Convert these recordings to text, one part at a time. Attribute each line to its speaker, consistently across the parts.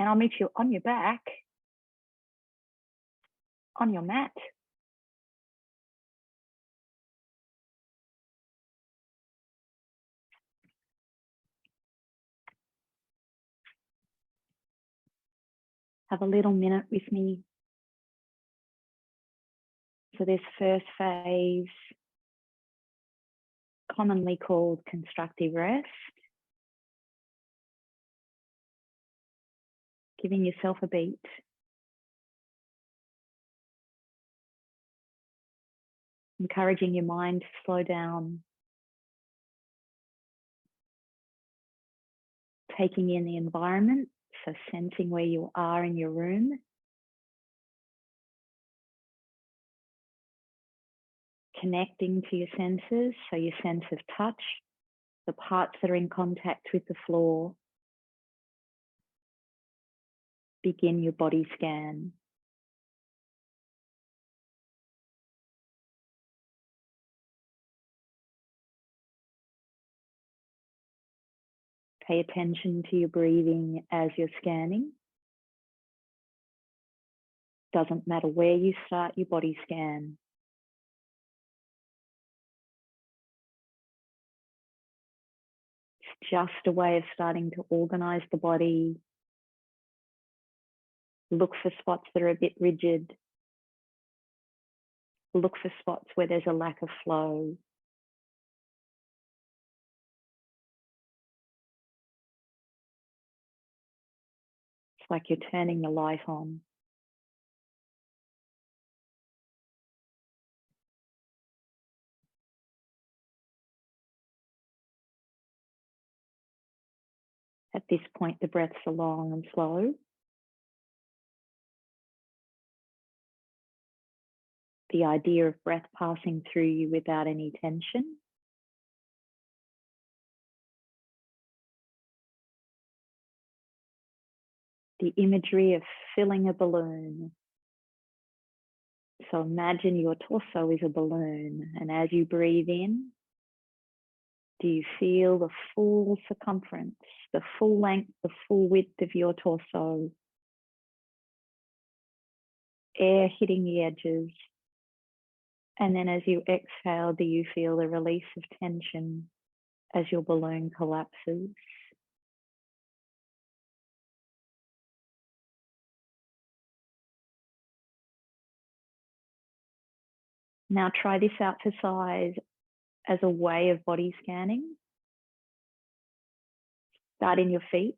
Speaker 1: And I'll meet you on your back, on your mat. Have a little minute with me. So this first phase, commonly called constructive rest, giving yourself a beat. Encouraging your mind to slow down. Taking in the environment, so sensing where you are in your room. Connecting to your senses, so your sense of touch, the parts that are in contact with the floor. Begin your body scan. Pay attention to your breathing as you're scanning. Doesn't matter where you start your body scan. It's just a way of starting to organize the body. Look for spots that are a bit rigid. Look for spots where there's a lack of flow. It's like you're turning the light on. At this point, the breaths are long and slow. The idea of breath passing through you without any tension. The imagery of filling a balloon. So imagine your torso is a balloon, and as you breathe in, do you feel the full circumference, the full length, the full width of your torso? Air hitting the edges. And then as you exhale, do you feel the release of tension as your balloon collapses? Now try this out for size as a way of body scanning. Start in your feet.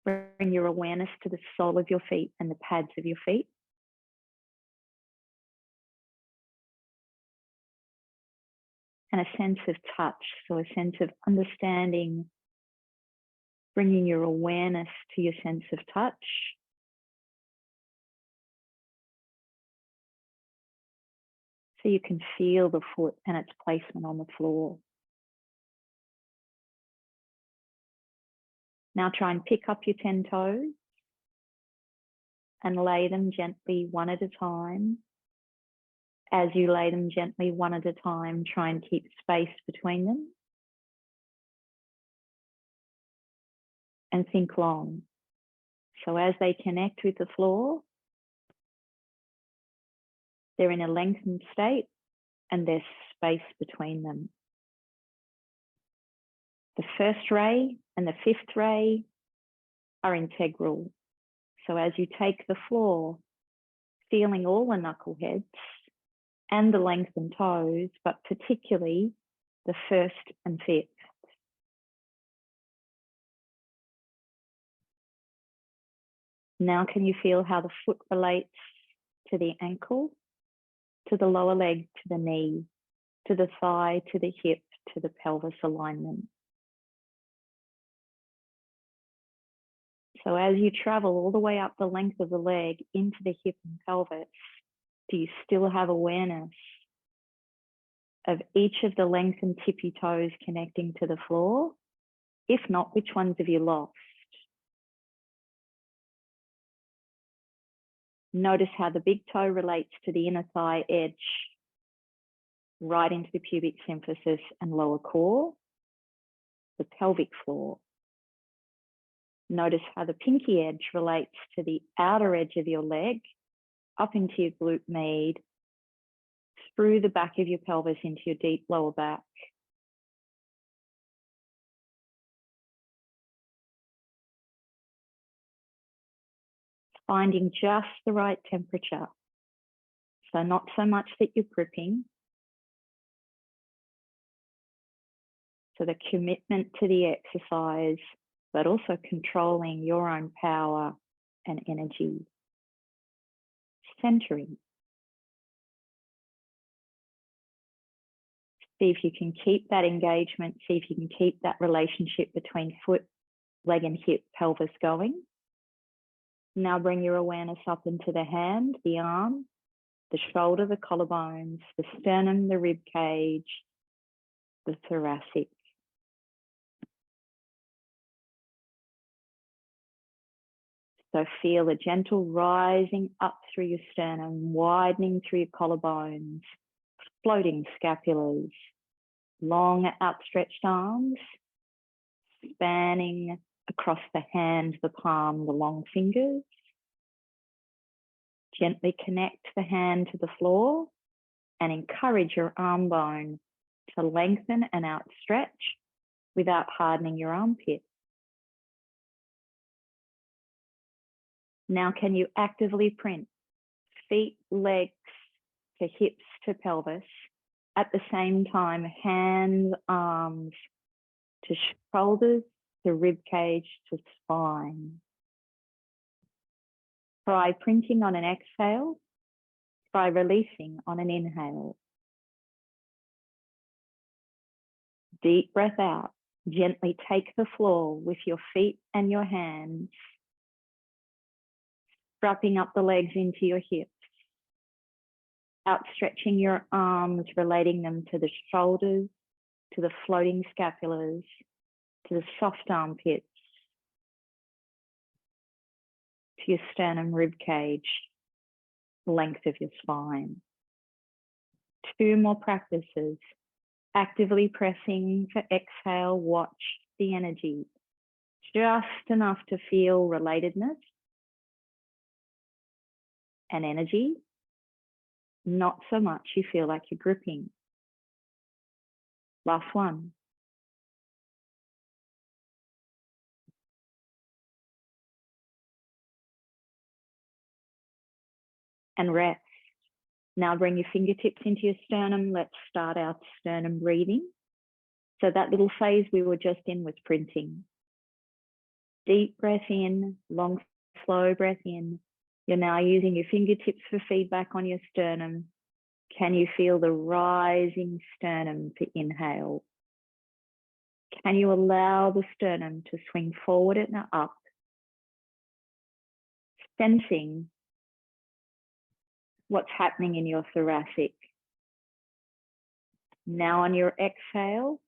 Speaker 1: Bring your awareness to the sole of your feet and the pads of your feet. And a sense of touch, so a sense of understanding, bringing your awareness to your sense of touch. So you can feel the foot and its placement on the floor. Now try and pick up your 10 toes and lay them gently one at a time. As you lay them gently one at a time, try and keep space between them. And think long. So as they connect with the floor, they're in a lengthened state and there's space between them. The first ray and the fifth ray are integral. So as you take the floor, feeling all the knuckleheads and the lengthened toes, but particularly the first and fifth. Now can you feel how the foot relates to the ankle, to the lower leg, to the knee, to the thigh, to the hip, to the pelvis alignment? So as you travel all the way up the length of the leg into the hip and pelvis, do you still have awareness of each of the lengthened tippy toes connecting to the floor? If not, which ones have you lost? Notice how the big toe relates to the inner thigh edge, right into the pubic symphysis and lower core, the pelvic floor. Notice how the pinky edge relates to the outer edge of your leg, up into your glute med, through the back of your pelvis into your deep lower back. Finding just the right temperature. So not so much that you're gripping. So the commitment to the exercise, but also controlling your own power and energy. Centering. See if you can keep that engagement. See if you can keep that relationship between foot, leg and hip, pelvis going. Now bring your awareness up into the hand, the arm, the shoulder, the collarbones, the sternum, the rib cage, the thoracic. So feel a gentle rising up through your sternum, widening through your collarbones, floating scapulars, long outstretched arms, spanning across the hand, the palm, the long fingers. Gently connect the hand to the floor and encourage your arm bone to lengthen and outstretch without hardening your armpit. Now, can you actively print feet, legs to hips to pelvis at the same time, hands, arms to shoulders, to rib cage, to spine? Try printing on an exhale. Try releasing on an inhale. Deep breath out. Gently take the floor with your feet and your hands, strapping up the legs into your hips, outstretching your arms, relating them to the shoulders, to the floating scapulars, to the soft armpits, to your sternum rib cage, length of your spine. 2 more practices. Actively pressing for exhale, watch the energy. Just enough to feel relatedness and energy. Not so much you feel like you're gripping. Last one. And rest. Now bring your fingertips into your sternum. Let's start our sternum breathing. So that little phase we were just in was printing. Deep breath in, long, slow breath in. You're now using your fingertips for feedback on your sternum. Can you feel the rising sternum to inhale? Can you allow the sternum to swing forward and up? Sensing what's happening in your thoracic. Now on your exhale,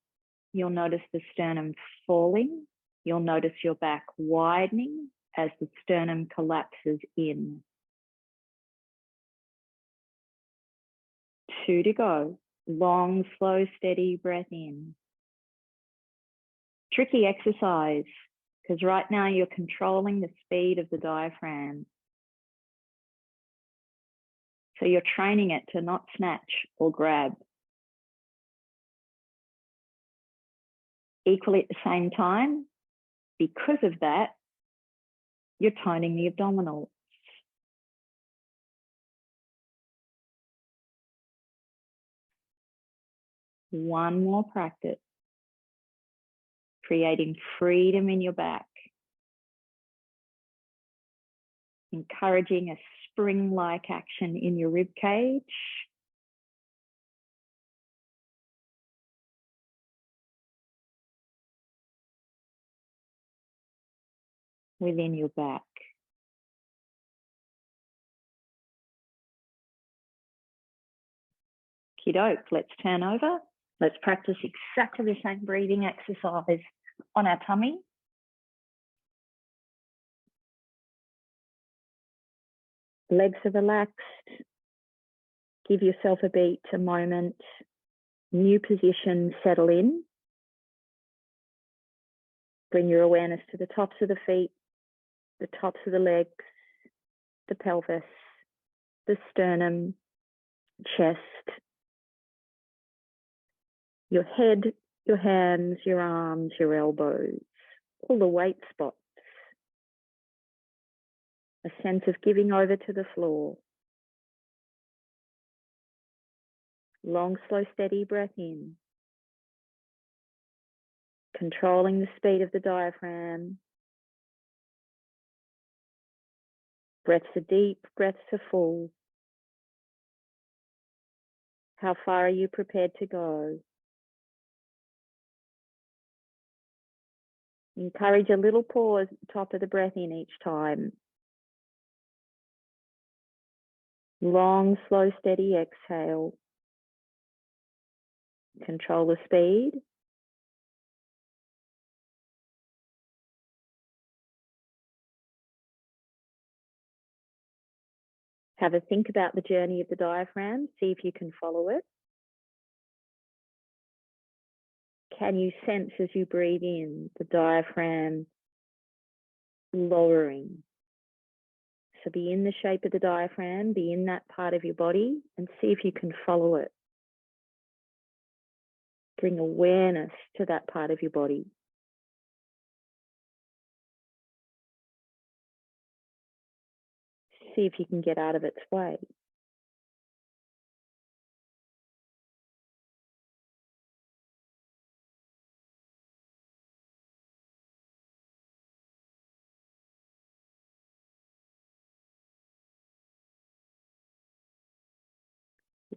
Speaker 1: you'll notice the sternum falling. You'll notice your back widening as the sternum collapses in. 2 to go. Long, slow, steady breath in. Tricky exercise, because right now you're controlling the speed of the diaphragm. So you're training it to not snatch or grab. Equally at the same time, because of that, you're toning the abdominals. One more practice. Creating freedom in your back. Encouraging a spring-like action in your rib cage. Within your back. Okey-doke, let's turn over. Let's practice exactly the same breathing exercise on our tummy. Legs are relaxed. Give yourself a beat, a moment. New position, settle in. Bring your awareness to the tops of the feet, the tops of the legs, the pelvis, the sternum, chest, your head, your hands, your arms, your elbows, all the weight spots. A sense of giving over to the floor. Long, slow, steady breath in. Controlling the speed of the diaphragm. Breaths are deep, breaths are full. How far are you prepared to go? Encourage a little pause at the top of the breath in each time. Long, slow, steady exhale. Control the speed. Have a think about the journey of the diaphragm. See if you can follow it. Can you sense as you breathe in the diaphragm lowering? So be in the shape of the diaphragm, be in that part of your body, and see if you can follow it. Bring awareness to that part of your body. See if you can get out of its way.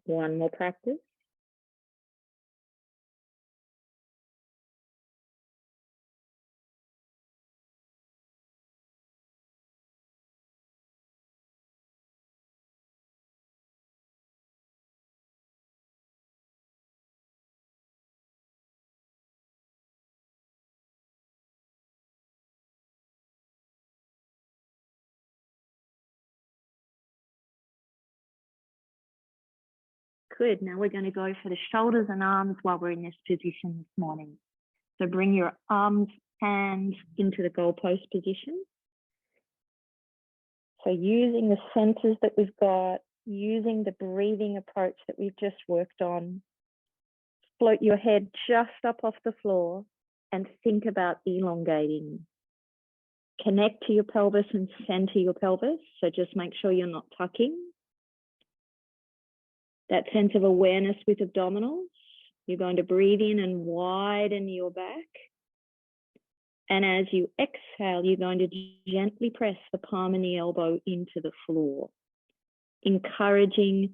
Speaker 1: One more practice. Good. Now we're going to go for the shoulders and arms while we're in this position this morning. So bring your arms, hands into the goalpost position. So using the senses that we've got, using the breathing approach that we've just worked on, float your head just up off the floor and think about elongating. Connect to your pelvis and center your pelvis. So just make sure you're not tucking. That sense of awareness with abdominals. You're going to breathe in and widen your back. And as you exhale, you're going to gently press the palm and the elbow into the floor, encouraging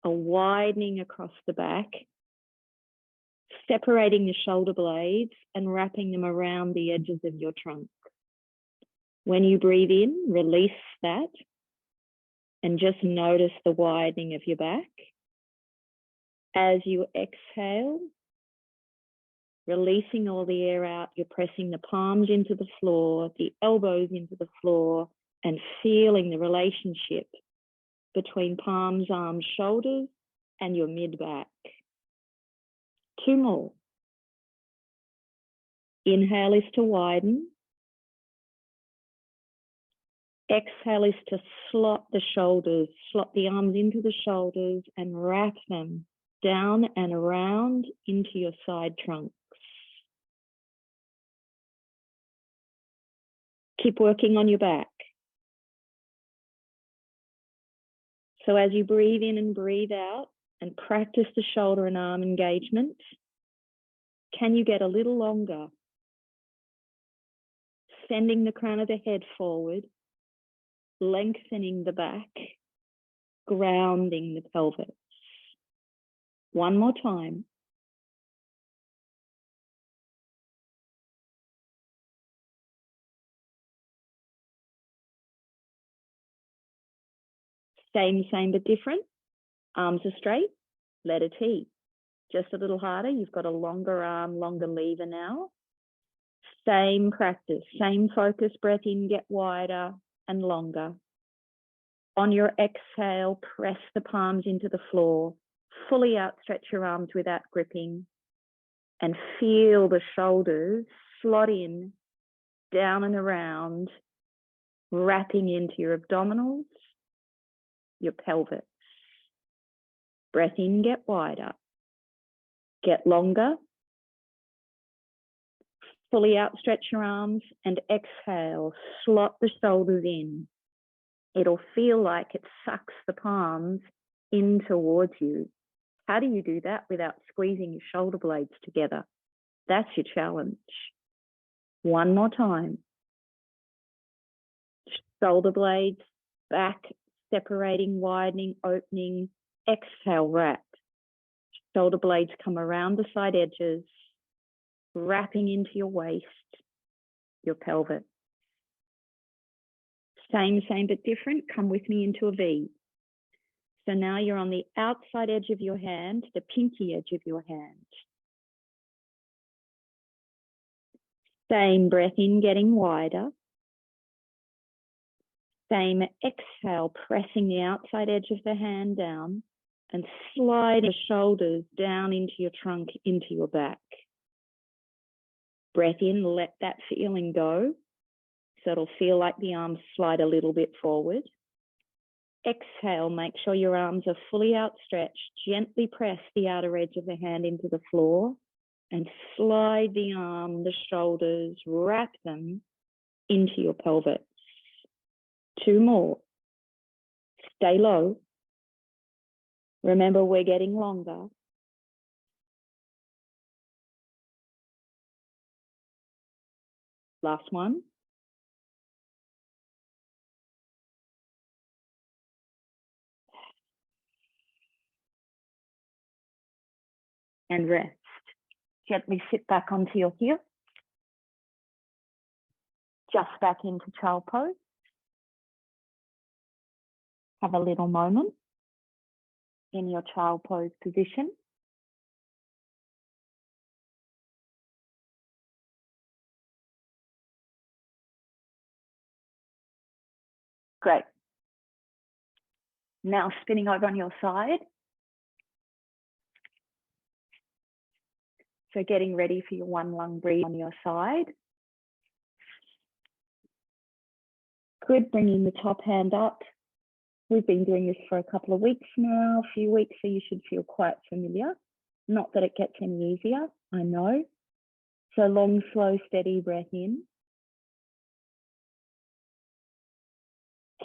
Speaker 1: a widening across the back, separating the shoulder blades and wrapping them around the edges of your trunk. When you breathe in, release that and just notice the widening of your back. As you exhale, releasing all the air out, you're pressing the palms into the floor, the elbows into the floor, and feeling the relationship between palms, arms, shoulders, and your mid-back. 2 more. Inhale is to widen. Exhale is to slot the shoulders, slot the arms into the shoulders and wrap them down and around into your side trunks. Keep working on your back. So as you breathe in and breathe out and practice the shoulder and arm engagement, can you get a little longer? Sending the crown of the head forward, lengthening the back, grounding the pelvis. One more time. Same but different. Arms are straight, letter T. Just a little harder. You've got a longer arm, longer lever now. Same practice, same focus. Breath in, get wider and longer. On your exhale, press the palms into the floor. Fully outstretch your arms without gripping. And feel the shoulders slot in down and around, wrapping into your abdominals, your pelvis. Breath in, get wider. Get longer. Fully outstretch your arms and exhale, slot the shoulders in. It'll feel like it sucks the palms in towards you. How do you do that without squeezing your shoulder blades together? That's your challenge. One more time. Shoulder blades back, separating, widening, opening. Exhale, wrap. Shoulder blades come around the side edges, wrapping into your waist, your pelvis. Same but different. Come with me into a V. So now you're on the outside edge of your hand, the pinky edge of your hand. Same breath in, getting wider. Same exhale, pressing the outside edge of the hand down and slide the shoulders down into your trunk, into your back. Breath in, let that feeling go. So it'll feel like the arms slide a little bit forward. Exhale, make sure your arms are fully outstretched. Gently press the outer edge of the hand into the floor and slide the arm, the shoulders, wrap them into your pelvis. 2 more. Stay low. Remember, we're getting longer. Last one. And rest. Gently sit back onto your heel. Just back into child pose. Have a little moment in your child pose position. Great. Now spinning over on your side. So getting ready for your 1 lung breathe on your side. Good, bringing the top hand up. We've been doing this for a couple of weeks now, a few weeks, so you should feel quite familiar. Not that it gets any easier, I know. So long, slow, steady breath in.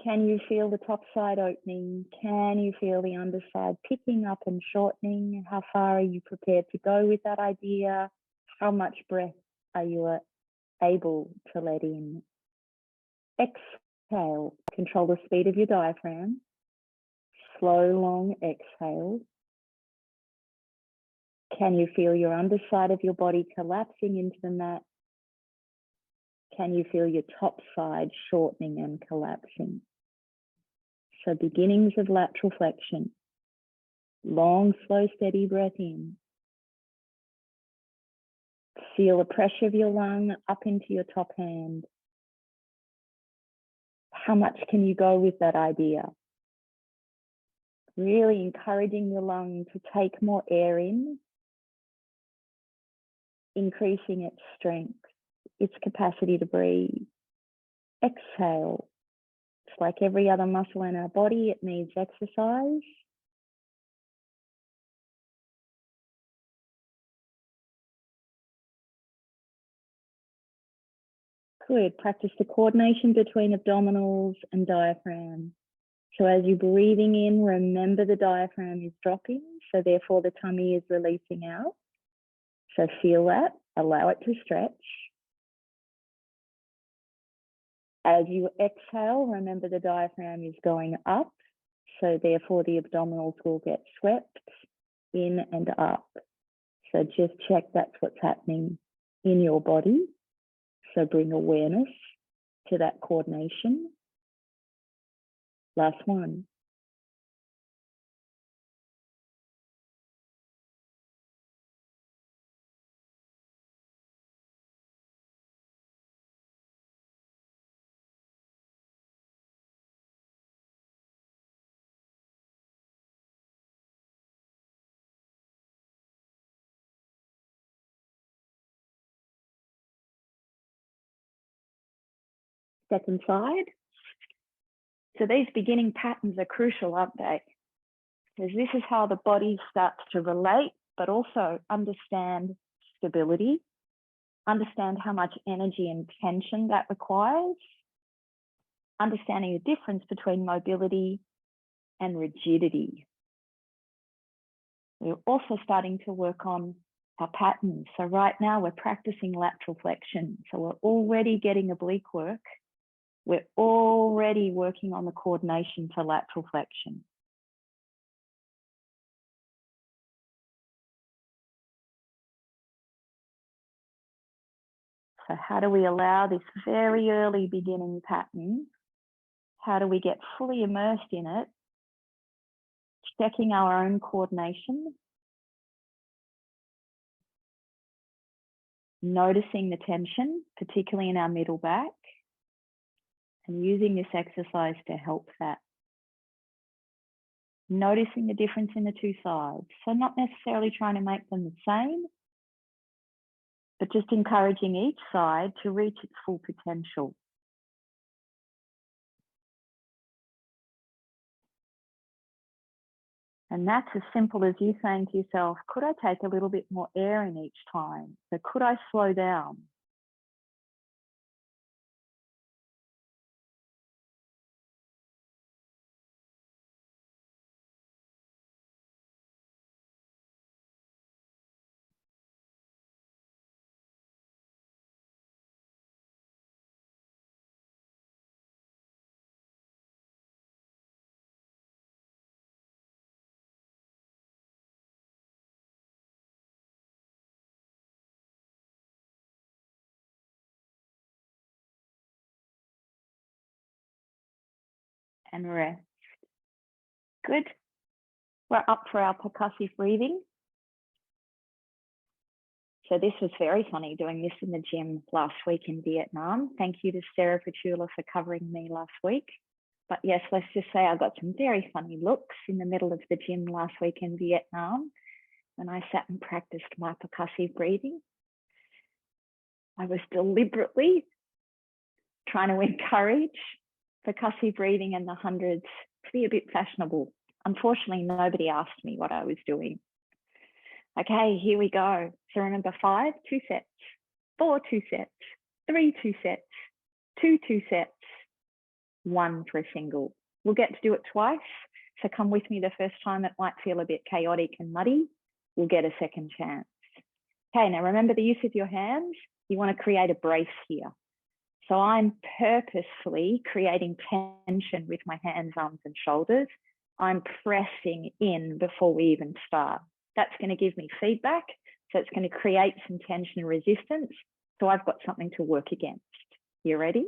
Speaker 1: Can you feel the top side opening? Can you feel the underside picking up and shortening? How far are you prepared to go with that idea? How much breath are you able to let in? Exhale, control the speed of your diaphragm. Slow, long exhale. Can you feel your underside of your body collapsing into the mat? Can you feel your top side shortening and collapsing? So beginnings of lateral flexion. Long, slow, steady breath in. Feel the pressure of your lung up into your top hand. How much can you go with that idea? Really encouraging your lung to take more air in, increasing its strength, its capacity to breathe. Exhale. It's like every other muscle in our body, it needs exercise. Good. Practice the coordination between abdominals and diaphragm. So as you're breathing in, remember the diaphragm is dropping, so therefore the tummy is releasing out. So feel that, allow it to stretch. As you exhale, remember the diaphragm is going up, so therefore the abdominals will get swept in and up. So just check that's what's happening in your body. So bring awareness to that coordination. Last one. Second side. So these beginning patterns are crucial, aren't they? Because this is how the body starts to relate, but also understand stability, understand how much energy and tension that requires, understanding the difference between mobility and rigidity. We're also starting to work on our patterns. So right now we're practicing lateral flexion. So we're already getting oblique work. We're already working on the coordination for lateral flexion. So how do we allow this very early beginning pattern? How do we get fully immersed in it? Checking our own coordination. Noticing the tension, particularly in our middle back, and using this exercise to help that. Noticing the difference in the two sides. So not necessarily trying to make them the same, but just encouraging each side to reach its full potential. And that's as simple as you saying to yourself, could I take a little bit more air in each time? So could I slow down? And rest. Good. We're up for our percussive breathing. So this was very funny doing this in the gym last week in Vietnam. Thank you to Sarah Petula for covering me last week. But yes, let's just say I got some very funny looks in the middle of the gym last week in Vietnam when I sat and practiced my percussive breathing. I was deliberately trying to encourage percussive breathing in the hundreds to be a bit fashionable. Unfortunately, nobody asked me what I was doing. Okay, here we go. So remember 5, 2 sets, 4, 2 sets, 3, 2 sets, 2, 2 sets, 1 for a single. We'll get to do it twice. So come with me the first time. It might feel a bit chaotic and muddy. We'll get a second chance. Okay, now remember the use of your hands. You want to create a brace here. So I'm purposefully creating tension with my hands, arms, and shoulders. I'm pressing in before we even start. That's going to give me feedback. So it's going to create some tension and resistance. So I've got something to work against. You ready?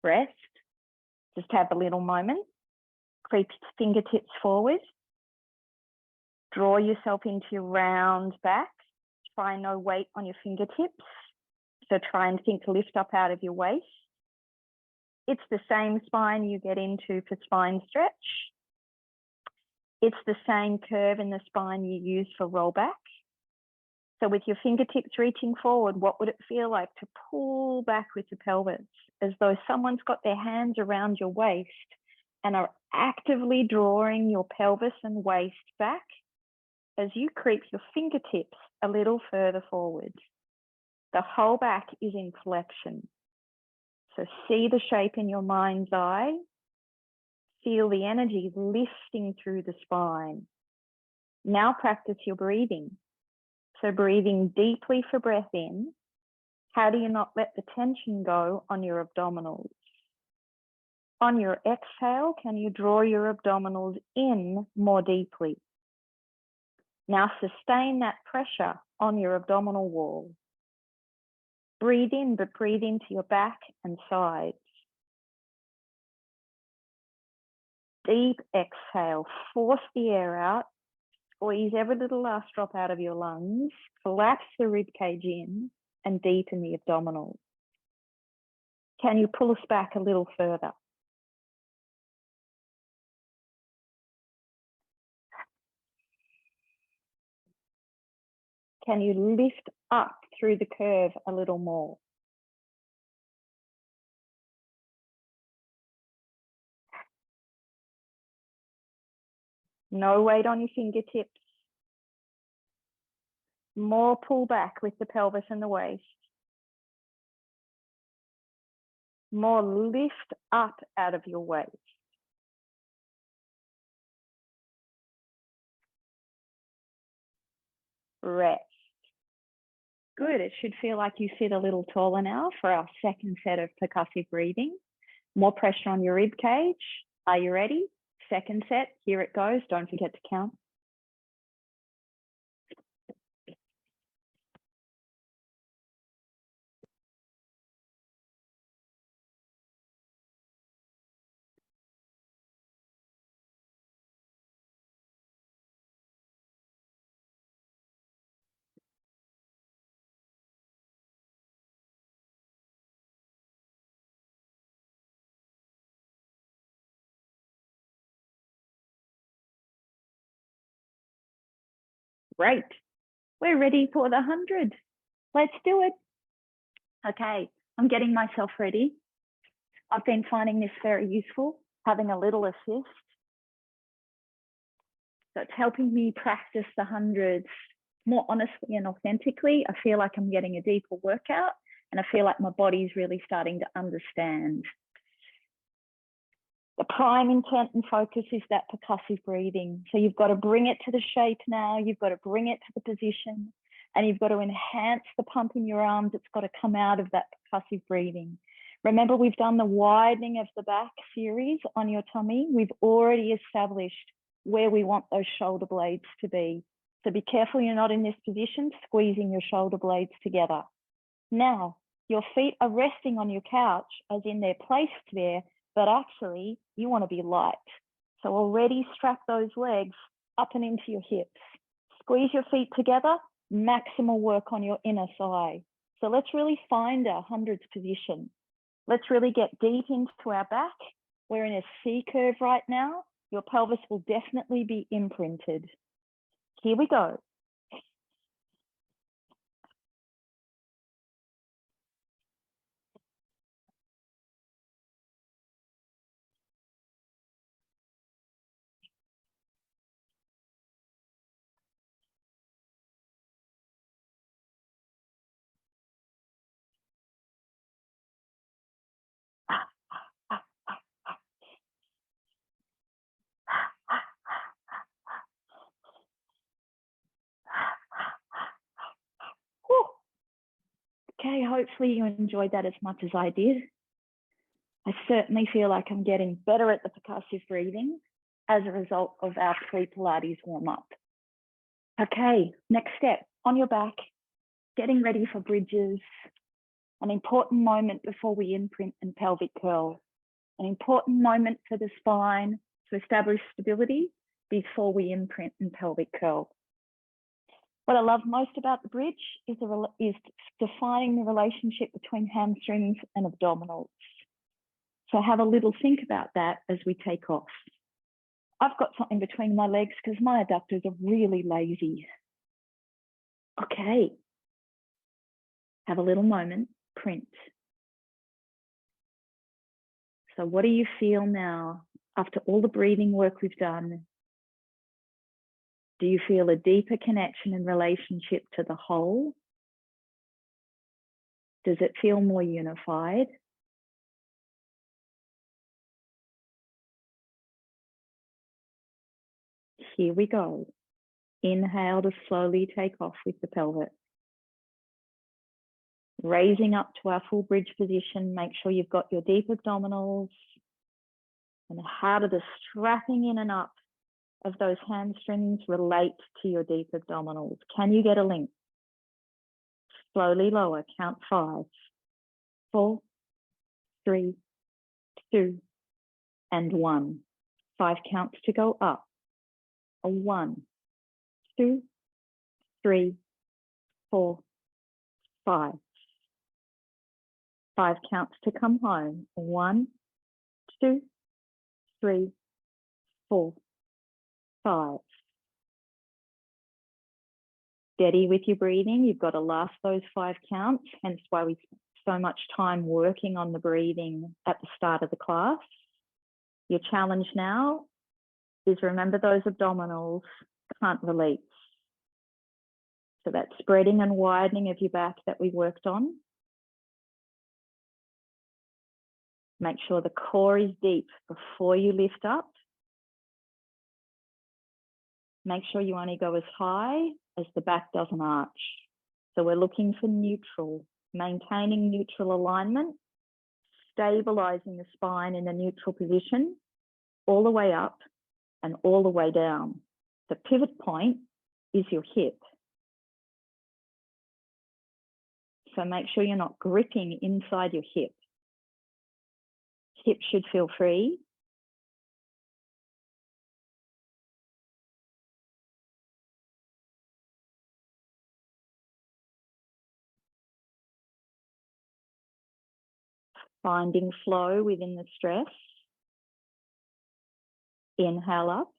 Speaker 1: Rest. Just have a little moment. Creep fingertips forward. Draw yourself into your round back. Try no weight on your fingertips. So try and think to lift up out of your waist. It's the same spine you get into for spine stretch. It's the same curve in the spine you use for rollback. So with your fingertips reaching forward, what would it feel like to pull back with your pelvis? As though someone's got their hands around your waist and are actively drawing your pelvis and waist back as you creep your fingertips a little further forward. The whole back is in flexion. So see the shape in your mind's eye. Feel the energy lifting through the spine. Now practice your breathing. So breathing deeply for breath in. How do you not let the tension go on your abdominals? On your exhale, can you draw your abdominals in more deeply? Now sustain that pressure on your abdominal wall. Breathe in, but breathe into your back and sides. Deep exhale, force the air out, squeeze every little last drop out of your lungs, collapse the rib cage in, and deepen the abdominals. Can you pull us back a little further? Can you lift up through the curve a little more? No weight on your fingertips. More pull back with the pelvis and the waist. More lift up out of your waist. Rest. Good. It should feel like you sit a little taller now for our second set of percussive breathing. More pressure on your rib cage. Are you ready? Second set. Here it goes. Don't forget to count. Great. We're ready for the 100. Let's do it. Okay, I'm getting myself ready. I've been finding this very useful, having a little assist. So it's helping me practice the 100s more honestly and authentically. I feel like I'm getting a deeper workout, and I feel like my body's really starting to understand. The prime intent and focus is that percussive breathing. So you've got to bring it to the shape now. You've got to bring it to the position, and you've got to enhance the pump in your arms. It's got to come out of that percussive breathing. Remember, we've done the widening of the back series on your tummy. We've already established where we want those shoulder blades to be. So be careful you're not in this position, squeezing your shoulder blades together. Now, your feet are resting on your couch, as in they're placed there, but actually you want to be light. So already strap those legs up and into your hips. Squeeze your feet together, maximal work on your inner thigh. So let's really find our 100s position. Let's really get deep into our back. We're in a C curve right now. Your pelvis will definitely be imprinted. Here we go. Okay, hopefully you enjoyed that as much as I did. I certainly feel like I'm getting better at the percussive breathing as a result of our pre-Pilates warm-up. Okay, next step, on your back, getting ready for bridges, an important moment before we imprint and pelvic curl, an important moment for the spine to establish stability before we imprint and pelvic curl. What I love most about the bridge is defining the relationship between hamstrings and abdominals. So have a little think about that as we take off. I've got something between my legs because my adductors are really lazy. Okay. Have a little moment, print. So what do you feel now after all the breathing work we've done? Do you feel a deeper connection and relationship to the whole? Does it feel more unified? Here we go. Inhale to slowly take off with the pelvis. Raising up to our full bridge position. Make sure you've got your deep abdominals and how do the strapping in and up of those hamstrings relate to your deep abdominals? Can you get a link? Slowly lower, count 5, 4, 3, 2, and 1. 5 counts to go up. A 1, 2, 3, 4, 5. 5 counts to come home. 1, 2, 3, 4, 5. Steady with your breathing. You've got to last those 5 counts, hence why we spend so much time working on the breathing at the start of the class. Your challenge now is remember those abdominals can't release. So that spreading and widening of your back that we worked on. Make sure the core is deep before you lift up. Make sure you only go as high as the back doesn't arch. So we're looking for neutral, maintaining neutral alignment, stabilizing the spine in a neutral position, all the way up and all the way down. The pivot point is your hip. So make sure you're not gripping inside your hip. Hip should feel free. Finding flow within the stress. Inhale up.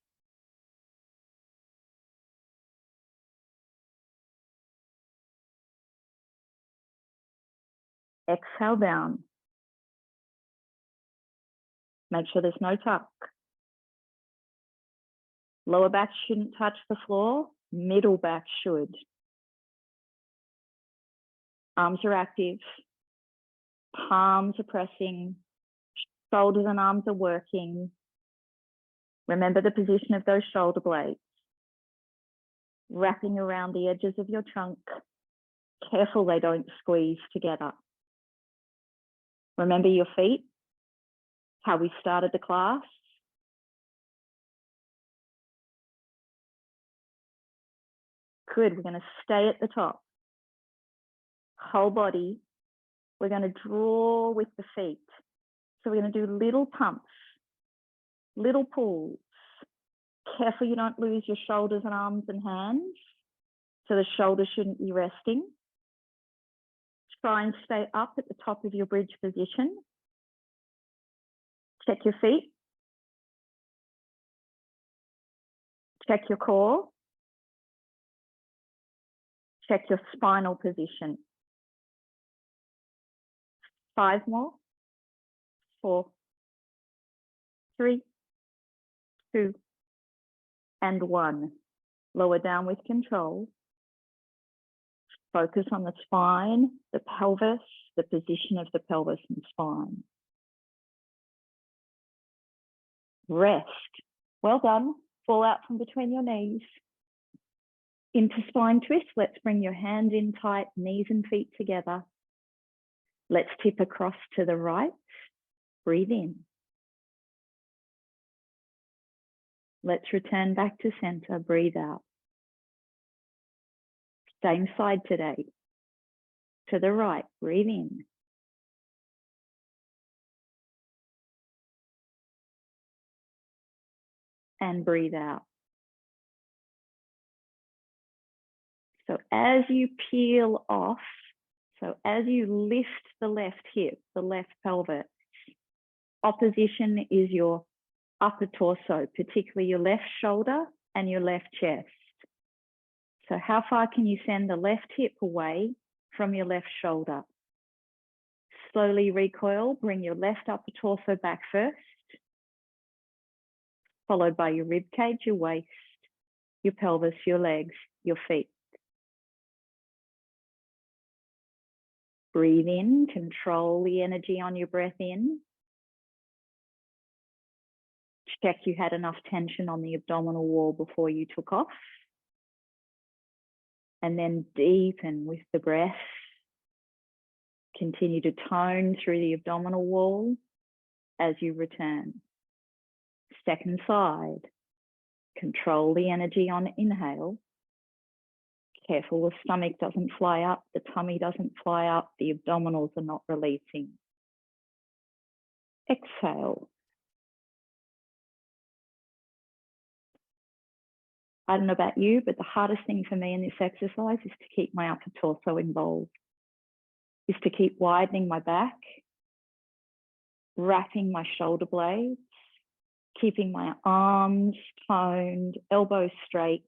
Speaker 1: Exhale down. Make sure there's no tuck. Lower back shouldn't touch the floor. Middle back should. Arms are active. Palms are pressing. Shoulders and arms are working. Remember the position of those shoulder blades. Wrapping around the edges of your trunk. Careful they don't squeeze together. Remember your feet, how we started the class. Good, we're going to stay at the top. Whole body, we're going to draw with the feet. So we're going to do little pumps, little pulls. Careful you don't lose your shoulders and arms and hands. So the shoulders shouldn't be resting. Try and stay up at the top of your bridge position. Check your feet. Check your core. Check your spinal position. 5 more. 4, 3, 2, and 1. Lower down with control. Focus on the spine, the pelvis, the position of the pelvis and spine. Rest. Well done. Fall out from between your knees. Into spine twist. Let's bring your hands in tight, knees and feet together. Let's tip across to the right. Breathe in. Let's return back to center. Breathe out. Same side today. To the right. Breathe in. And breathe out. So as you peel off, so as you lift the left hip, the left pelvis, opposition is your upper torso, particularly your left shoulder and your left chest. So how far can you send the left hip away from your left shoulder? Slowly recoil, bring your left upper torso back first, followed by your rib cage, your waist, your pelvis, your legs, your feet. Breathe in, control the energy on your breath in. Check you had enough tension on the abdominal wall before you took off. And then deepen with the breath. Continue to tone through the abdominal wall as you return. Second side. Control the energy on inhale. Careful the stomach doesn't fly up, the tummy doesn't fly up, the abdominals are not releasing. Exhale. I don't know about you, but the hardest thing for me in this exercise is to keep my upper torso involved, is to keep widening my back, wrapping my shoulder blades, keeping my arms toned, elbows straight,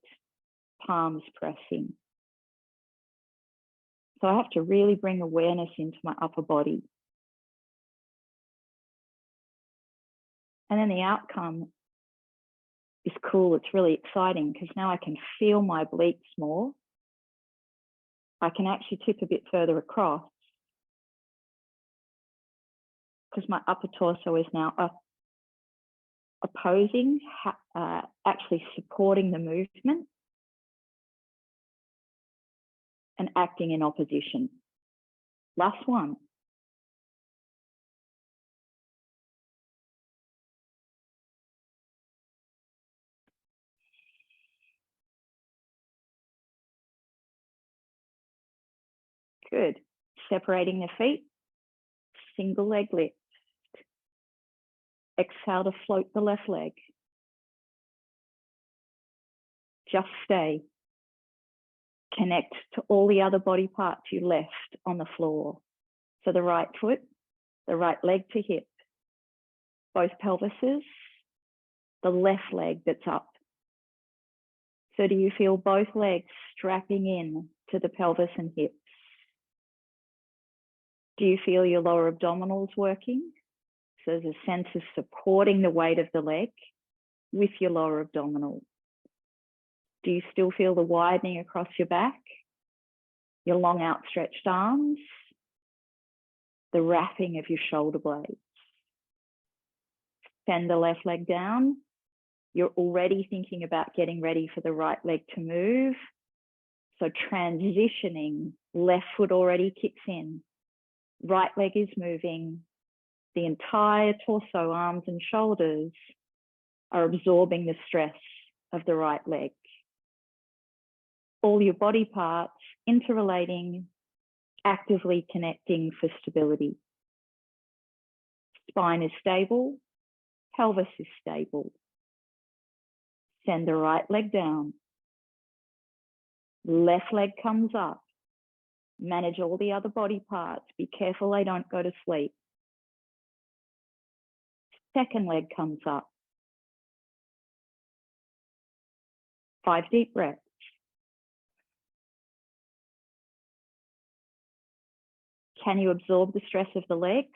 Speaker 1: palms pressing. So I have to really bring awareness into my upper body. And then the outcome is cool. It's really exciting because now I can feel my obliques more. I can actually tip a bit further across because my upper torso is now opposing, actually supporting the movement and acting in opposition. Last one. Good. Separating the feet, single leg lift. Exhale to float the left leg. Just stay. Connect to all the other body parts you left on the floor. So the right foot, the right leg to hip, both pelvises, the left leg that's up. So do you feel both legs strapping in to the pelvis and hips? Do you feel your lower abdominals working? So there's a sense of supporting the weight of the leg with your lower abdominals. Do you still feel the widening across your back, your long outstretched arms, the wrapping of your shoulder blades? Send the left leg down. You're already thinking about getting ready for the right leg to move. So transitioning, left foot already kicks in. Right leg is moving. The entire torso, arms and shoulders are absorbing the stress of the right leg. All your body parts interrelating, actively connecting for stability. Spine is stable, pelvis is stable. Send the right leg down. Left leg comes up. Manage all the other body parts. Be careful they don't go to sleep. Second leg comes up. 5 deep breaths. Can you absorb the stress of the legs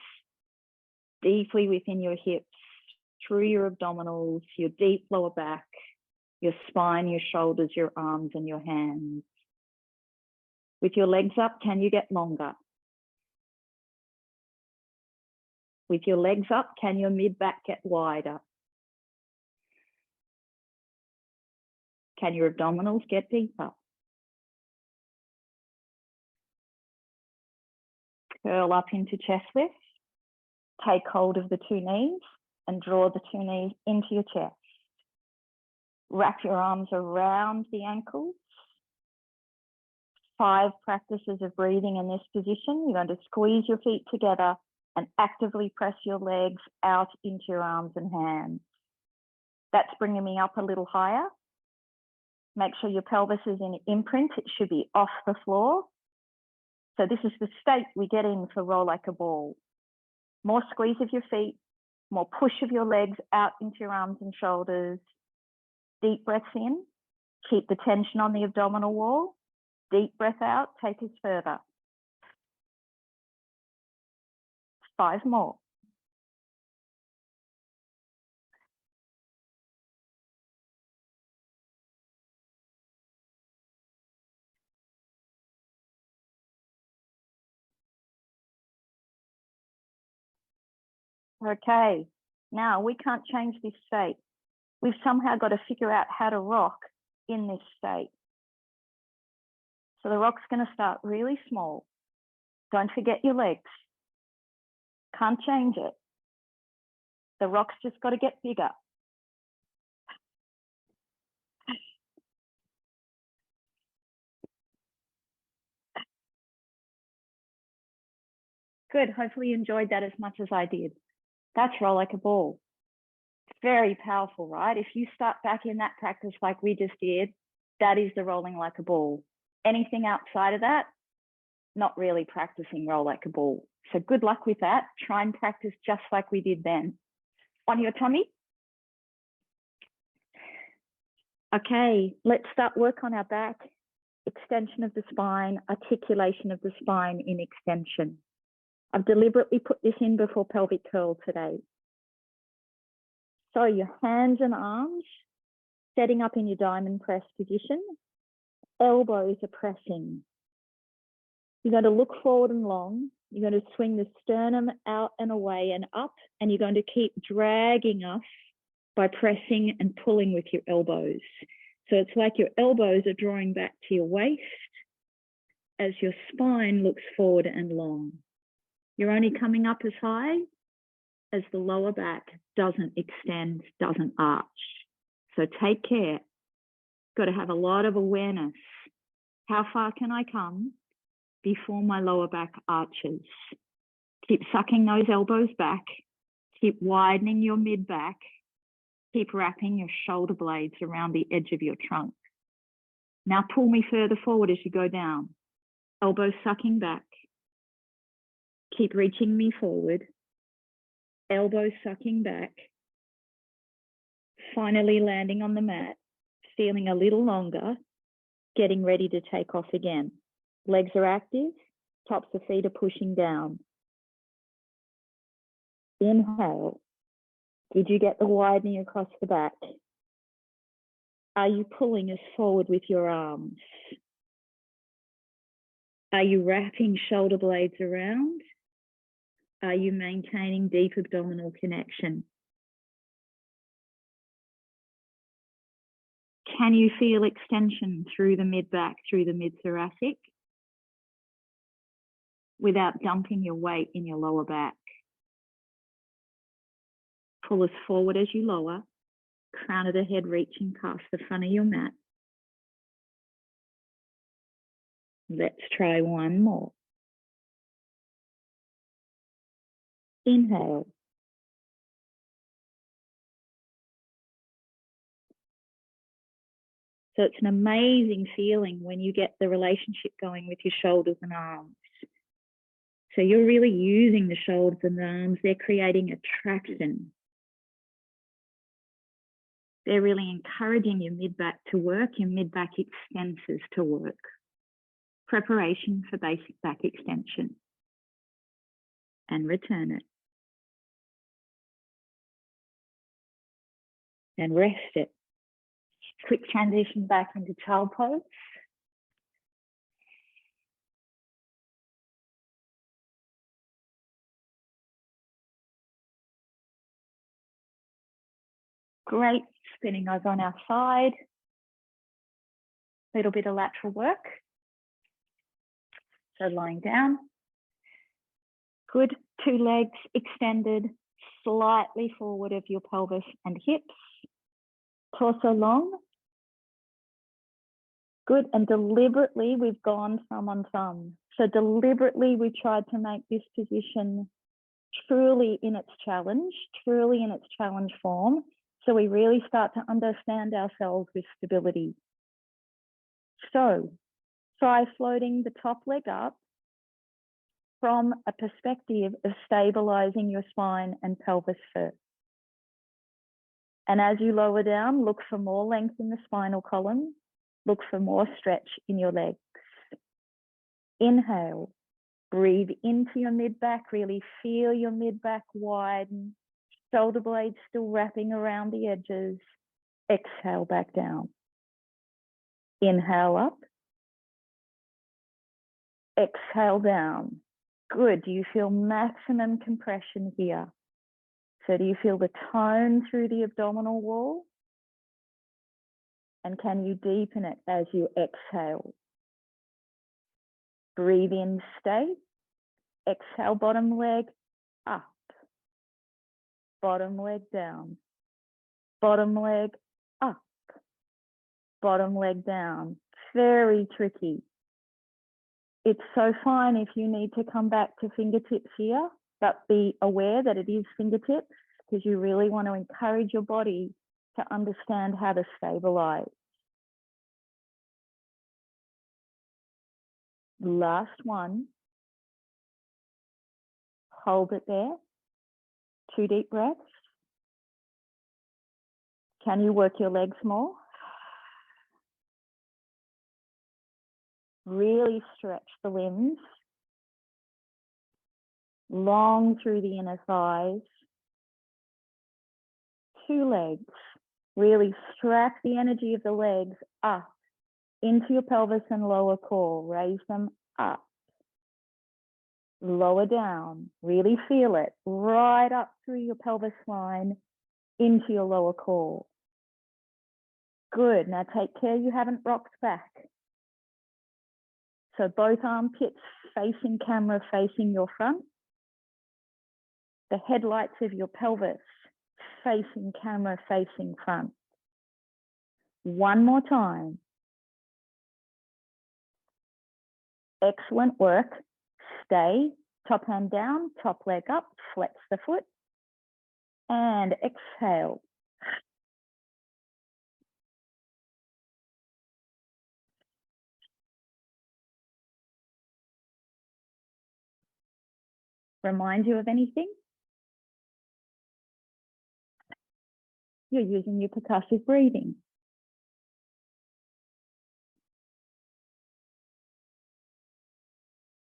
Speaker 1: deeply within your hips, through your abdominals, your deep lower back, your spine, your shoulders, your arms, and your hands? With your legs up, can you get longer? With your legs up, can your mid-back get wider? Can your abdominals get deeper? Curl up into chest lift. Take hold of the 2 knees and draw the 2 knees into your chest. Wrap your arms around the ankles. 5 practices of breathing in this position. You're going to squeeze your feet together and actively press your legs out into your arms and hands. That's bringing me up a little higher. Make sure your pelvis is in imprint. It should be off the floor. So this is the state we get in for roll like a ball. More squeeze of your feet, more push of your legs out into your arms and shoulders. Deep breaths in. Keep the tension on the abdominal wall. Deep breath out, take us further. 5 more. Okay, now we can't change this state. We've somehow got to figure out how to rock in this state. So the rock's going to start really small. Don't forget your legs. Can't change it. The rock's just got to get bigger. Good. Hopefully you enjoyed that as much as I did. That's roll like a ball. Very powerful, right? If you start back in that practice like we just did, that is the rolling like a ball. Anything outside of that, not really practicing roll like a ball. So good luck with that. Try and practice just like we did then. On your tummy. Okay, let's start work on our back. Extension of the spine, articulation of the spine in extension. I've deliberately put this in before pelvic curl today. So your hands and arms setting up in your diamond press position. Elbows are pressing. You're going to look forward and long. You're going to swing the sternum out and away and up, and you're going to keep dragging us by pressing and pulling with your elbows. So it's like your elbows are drawing back to your waist as your spine looks forward and long. You're only coming up as high as the lower back doesn't extend, doesn't arch. So take care. Got to have a lot of awareness. How far can I come before my lower back arches? Keep sucking those elbows back. Keep widening your mid back. Keep wrapping your shoulder blades around the edge of your trunk. Now pull me further forward as you go down. Elbows sucking back. Keep reaching me forward. Elbows sucking back. Finally landing on the mat, feeling a little longer, getting ready to take off again. Legs are active, tops of feet are pushing down. Inhale. Did you get the widening across the back? Are you pulling us forward with your arms? Are you wrapping shoulder blades around? Are you maintaining deep abdominal connection? Can you feel extension through the mid-back, through the mid-thoracic, without dumping your weight in your lower back? Pull us forward as you lower, crown of the head reaching past the front of your mat. Let's try one more. Inhale. So it's an amazing feeling when you get the relationship going with your shoulders and arms. So you're really using the shoulders and the arms. They're creating attraction. They're really encouraging your mid-back to work, your mid-back extensors to work. Preparation for basic back extension. And return it. And rest it. Quick transition back into child pose. Great, spinning over on our side. Little bit of lateral work. So lying down. Good, two legs extended slightly forward of your pelvis and hips. Torso long. Good, and deliberately we've gone thumb on thumb. So deliberately we tried to make this position truly in its challenge form. So we really start to understand ourselves with stability. So try floating the top leg up from a perspective of stabilizing your spine and pelvis first. And as you lower down, look for more length in the spinal column. Look for more stretch in your legs. Inhale, breathe into your mid-back, really feel your mid-back widen. Shoulder blades still wrapping around the edges. Exhale back down. Inhale up. Exhale down. Good. Do you feel maximum compression here? So do you feel the tone through the abdominal wall? And can you deepen it as you exhale? Breathe in, stay. Exhale, bottom leg up. Bottom leg down. Bottom leg up. Bottom leg down. Very tricky. It's so fine if you need to come back to fingertips here, but be aware that it is fingertips because you really want to encourage your body to understand how to stabilize. Last one. Hold it there. 2 deep breaths. Can you work your legs more? Really stretch the limbs. Long through the inner thighs. 2 legs. Really stretch the energy of the legs up into your pelvis and lower core. Raise them up. Lower down. Really feel it. Right up through your pelvis line into your lower core. Good. Now take care you haven't rocked back. So both armpits facing camera, facing your front. The headlights of your pelvis facing camera, facing front. One more time. Excellent work. Stay. Top hand down, top leg up, flex the foot. And exhale. Remind you of anything? You're using your percussive breathing.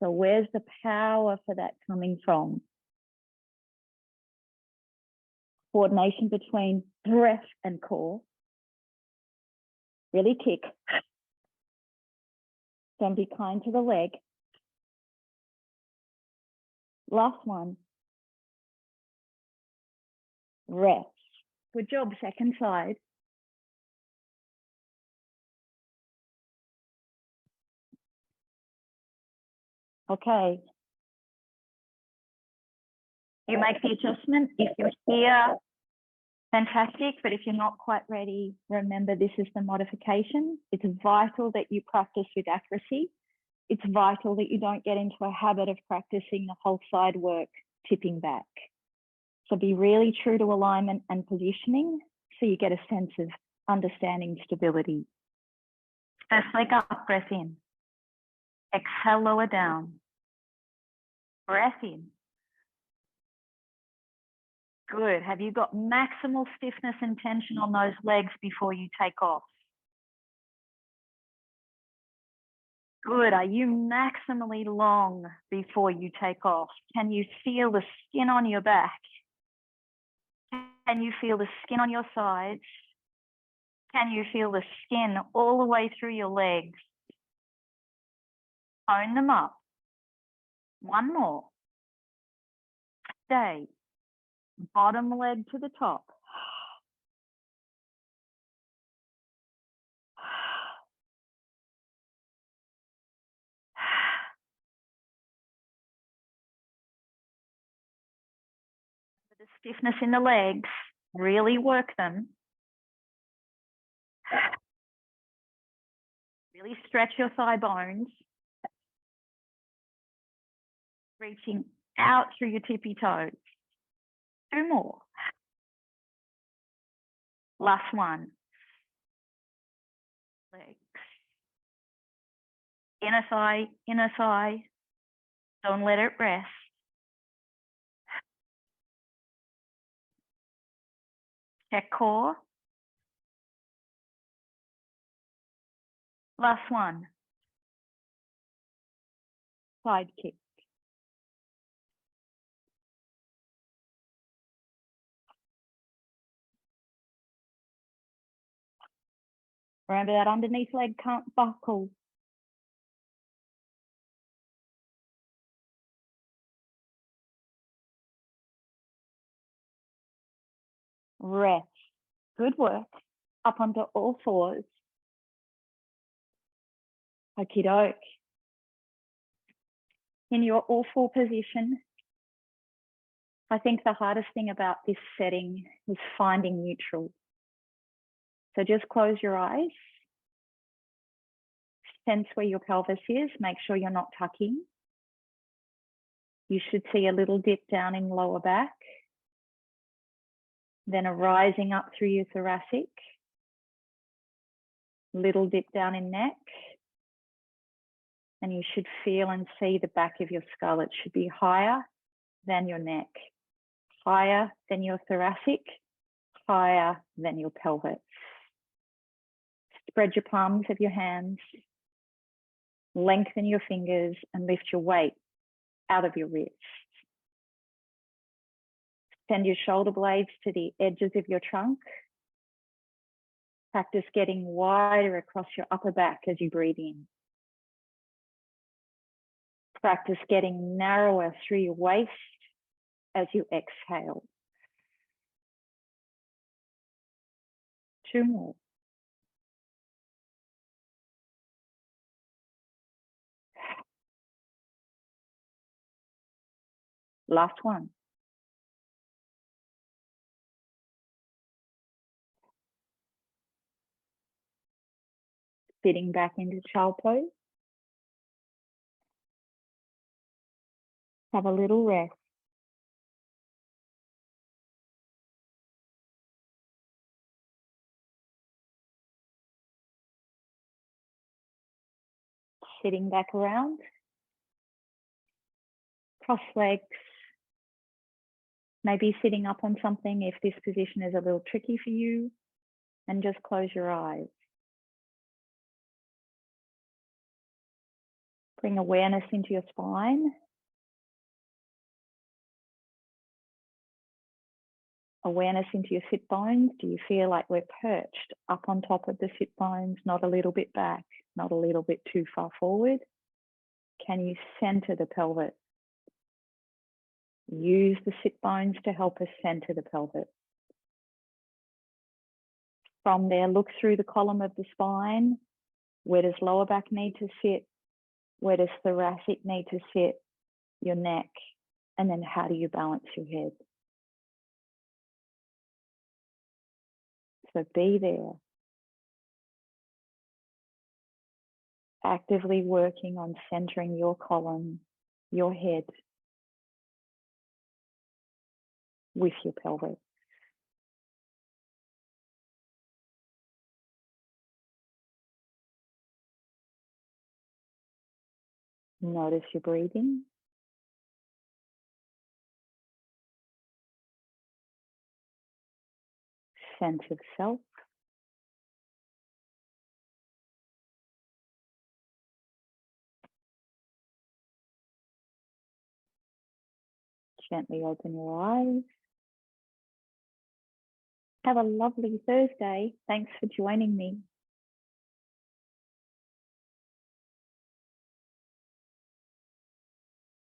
Speaker 1: So where's the power for that coming from? Coordination between breath and core. Really kick. Then be kind to the leg. Last one. Rest. Good job, second side. Okay. You make the adjustment. If you're here, fantastic. But if you're not quite ready, remember this is the modification. It's vital that you practice with accuracy. It's vital that you don't get into a habit of practicing the whole side work, tipping back. So be really true to alignment and positioning so you get a sense of understanding stability. First leg up, breath in. Exhale, lower down. Breath in. Good. Have you got maximal stiffness and tension on those legs before you take off? Good. Are you maximally long before you take off? Can you feel the skin on your back? Can you feel the skin on your sides? Can you feel the skin all the way through your legs? Tone them up. One more. Stay. Bottom leg to the top. The stiffness in the legs, really work them. Really stretch your thigh bones. Reaching out through your tippy toes. 2 more. Last one. Legs. Inner thigh, inner thigh. Don't let it rest. Check core. Last one. Side kick. Remember that underneath leg can't buckle. Rest. Good work. Up onto all fours. Okie doke. In your all four position, I think the hardest thing about this setting is finding neutral. So just close your eyes. sense where your pelvis is. Make sure you're not tucking. You should see a little dip down in lower back, then a rising up through your thoracic, little dip down in neck, and you should feel and see the back of your skull. It should be higher than your neck, higher than your thoracic, higher than your pelvis. Spread your palms of your hands, lengthen your fingers, and lift your weight out of your wrists. Send your shoulder blades to the edges of your trunk. Practice getting wider across your upper back as you breathe in. Practice getting narrower through your waist as you exhale. 2 more. Last one. Sitting back into child pose. Have a little rest. Sitting back around. Cross legs. Maybe sitting up on something if this position is a little tricky for you. And just close your eyes. Bring awareness into your spine. Awareness into your sit bones. Do you feel like we're perched up on top of the sit bones, not a little bit back, not a little bit too far forward? Can you center the pelvis? Use the sit bones to help us center the pelvis. From there, look through the column of the spine. Where does lower back need to sit? Where does thoracic need to sit? Your neck. And then how do you balance your head? So be there. Actively working on centering your column, your head, with your pelvis. Notice your breathing. Sense of self. Gently open your eyes. Have a lovely Thursday. Thanks for joining me.